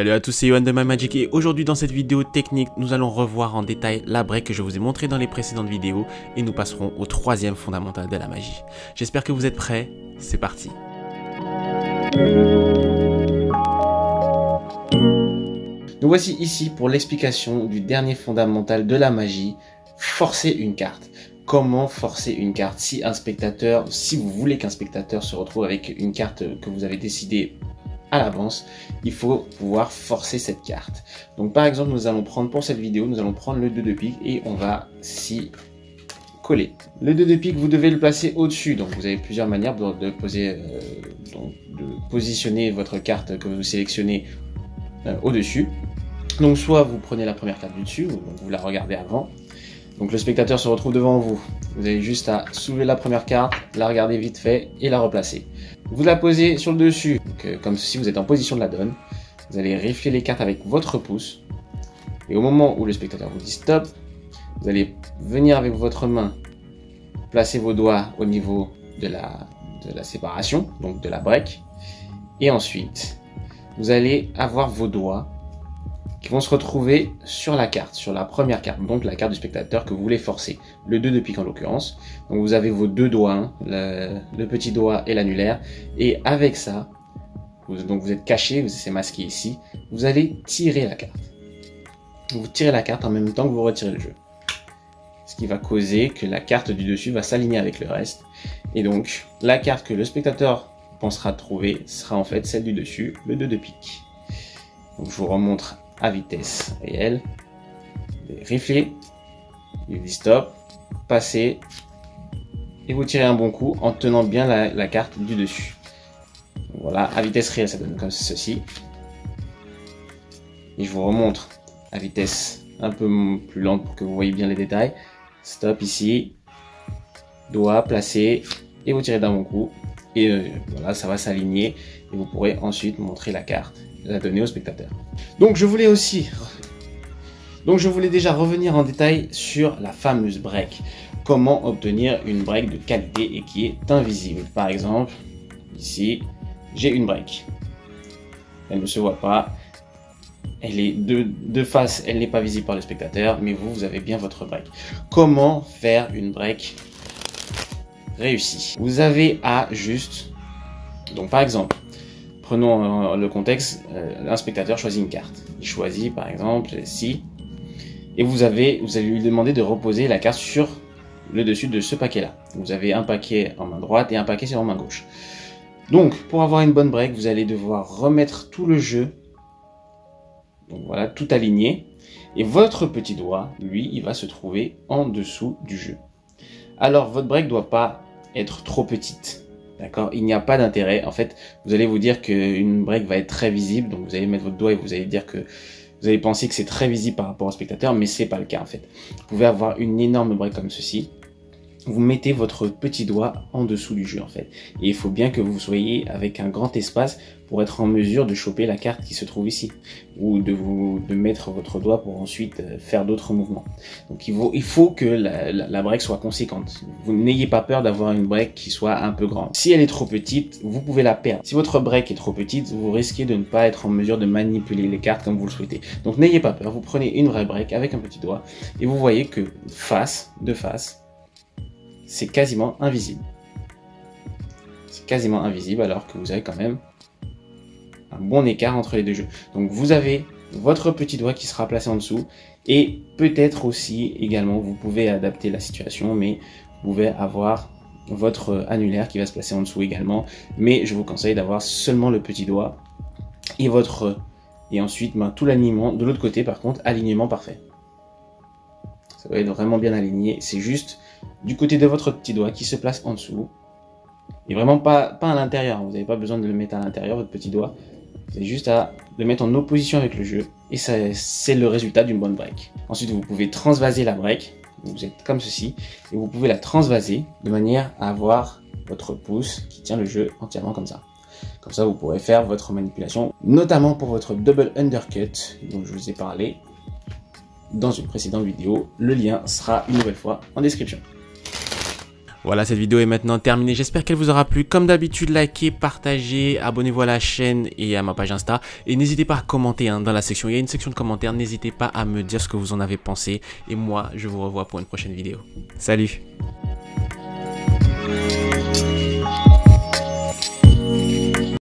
Salut à tous, c'est Yohan de MyMagic et aujourd'hui dans cette vidéo technique, nous allons revoir en détail la break que je vous ai montré dans les précédentes vidéos et nous passerons au troisième fondamental de la magie. J'espère que vous êtes prêts, c'est parti. Nous voici ici pour l'explication du dernier fondamental de la magie, forcer une carte. Comment forcer une carte si vous voulez qu'un spectateur se retrouve avec une carte que vous avez décidée à l'avance, il faut pouvoir forcer cette carte. Donc par exemple, nous allons prendre pour cette vidéo, nous allons prendre le 2 de pique et on va s'y coller. Le 2 de pique, vous devez le placer au-dessus. Donc vous avez plusieurs manières de positionner votre carte que vous sélectionnez au-dessus. Donc soit vous prenez la première carte du dessus, donc vous la regardez avant. Donc le spectateur se retrouve devant vous. Vous avez juste à soulever la première carte, la regarder vite fait et la replacer. Vous la posez sur le dessus, donc, comme ceci, vous êtes en position de la donne. Vous allez rifler les cartes avec votre pouce. Et au moment où le spectateur vous dit stop, vous allez venir avec votre main, placer vos doigts au niveau de la séparation, donc de la break. Et ensuite, vous allez avoir vos doigts qui vont se retrouver sur la carte, sur la première carte, donc la carte du spectateur que vous voulez forcer, le 2 de pique en l'occurrence. Donc vous avez vos deux doigts, hein, le petit doigt et l'annulaire, et avec ça, vous êtes caché, c'est masqué ici, vous allez tirer la carte. Vous tirez la carte en même temps que vous retirez le jeu. Ce qui va causer que la carte du dessus va s'aligner avec le reste, et donc la carte que le spectateur pensera trouver sera en fait celle du dessus, le 2 de pique. Donc je vous remontre à vitesse réelle, rifler, il dit stop, passez, et vous tirez un bon coup en tenant bien la carte du dessus. Donc voilà, à vitesse réelle ça donne comme ceci, et je vous remontre à vitesse un peu plus lente pour que vous voyez bien les détails. Stop ici, doigt placé, et vous tirez d'un bon coup, et voilà, ça va s'aligner, et vous pourrez ensuite montrer la carte, la donner au spectateur. Donc je voulais déjà revenir en détail sur la fameuse break. Comment obtenir une break de qualité et qui est invisible. Par exemple, ici, j'ai une break. Elle ne se voit pas. Elle est de face, elle n'est pas visible par le spectateur, mais vous avez bien votre break. Comment faire une break réussie? Vous avez à juste... Donc par exemple, prenons le contexte, un spectateur choisit une carte. Il choisit par exemple ci, et vous allez lui demander de reposer la carte sur le dessus de ce paquet-là. Vous avez un paquet en main droite et un paquet en main gauche. Donc, pour avoir une bonne break, vous allez devoir remettre tout le jeu, donc voilà, tout aligné, et votre petit doigt, lui, il va se trouver en dessous du jeu. Alors, votre break ne doit pas être trop petite. D'accord, il n'y a pas d'intérêt. En fait, vous allez vous dire qu'une break va être très visible. Donc, vous allez mettre votre doigt et vous allez dire que vous allez penser que c'est très visible par rapport au spectateur, mais c'est pas le cas en fait. Vous pouvez avoir une énorme break comme ceci. Vous mettez votre petit doigt en dessous du jeu en fait. Et il faut bien que vous soyez avec un grand espace pour être en mesure de choper la carte qui se trouve ici. Ou de mettre votre doigt pour ensuite faire d'autres mouvements. Donc il faut que la break soit conséquente. Vous n'ayez pas peur d'avoir une break qui soit un peu grande. Si elle est trop petite, vous pouvez la perdre. Si votre break est trop petite, vous risquez de ne pas être en mesure de manipuler les cartes comme vous le souhaitez. Donc n'ayez pas peur, vous prenez une vraie break avec un petit doigt et vous voyez que de face, c'est quasiment invisible. C'est quasiment invisible alors que vous avez quand même un bon écart entre les deux jeux. Donc vous avez votre petit doigt qui sera placé en dessous et peut-être aussi également vous pouvez adapter la situation, mais vous pouvez avoir votre annulaire qui va se placer en dessous également, mais je vous conseille d'avoir seulement le petit doigt et ensuite tout l'alignement de l'autre côté. Par contre, alignement parfait. Ça va être vraiment bien aligné. C'est juste du côté de votre petit doigt qui se place en dessous. Et vraiment pas à l'intérieur. Vous n'avez pas besoin de le mettre à l'intérieur, votre petit doigt. Vous avez juste à le mettre en opposition avec le jeu. Et c'est le résultat d'une bonne break. Ensuite, vous pouvez transvaser la break. Vous êtes comme ceci. Et vous pouvez la transvaser de manière à avoir votre pouce qui tient le jeu entièrement comme ça. Comme ça, vous pourrez faire votre manipulation. Notamment pour votre double undercut dont je vous ai parlé dans une précédente vidéo. Le lien sera une nouvelle fois en description. Voilà, cette vidéo est maintenant terminée. J'espère qu'elle vous aura plu. Comme d'habitude, likez, partagez, abonnez-vous à la chaîne et à ma page Insta. Et n'hésitez pas à commenter dans la section. Il y a une section de commentaires. N'hésitez pas à me dire ce que vous en avez pensé. Et moi, je vous revois pour une prochaine vidéo. Salut!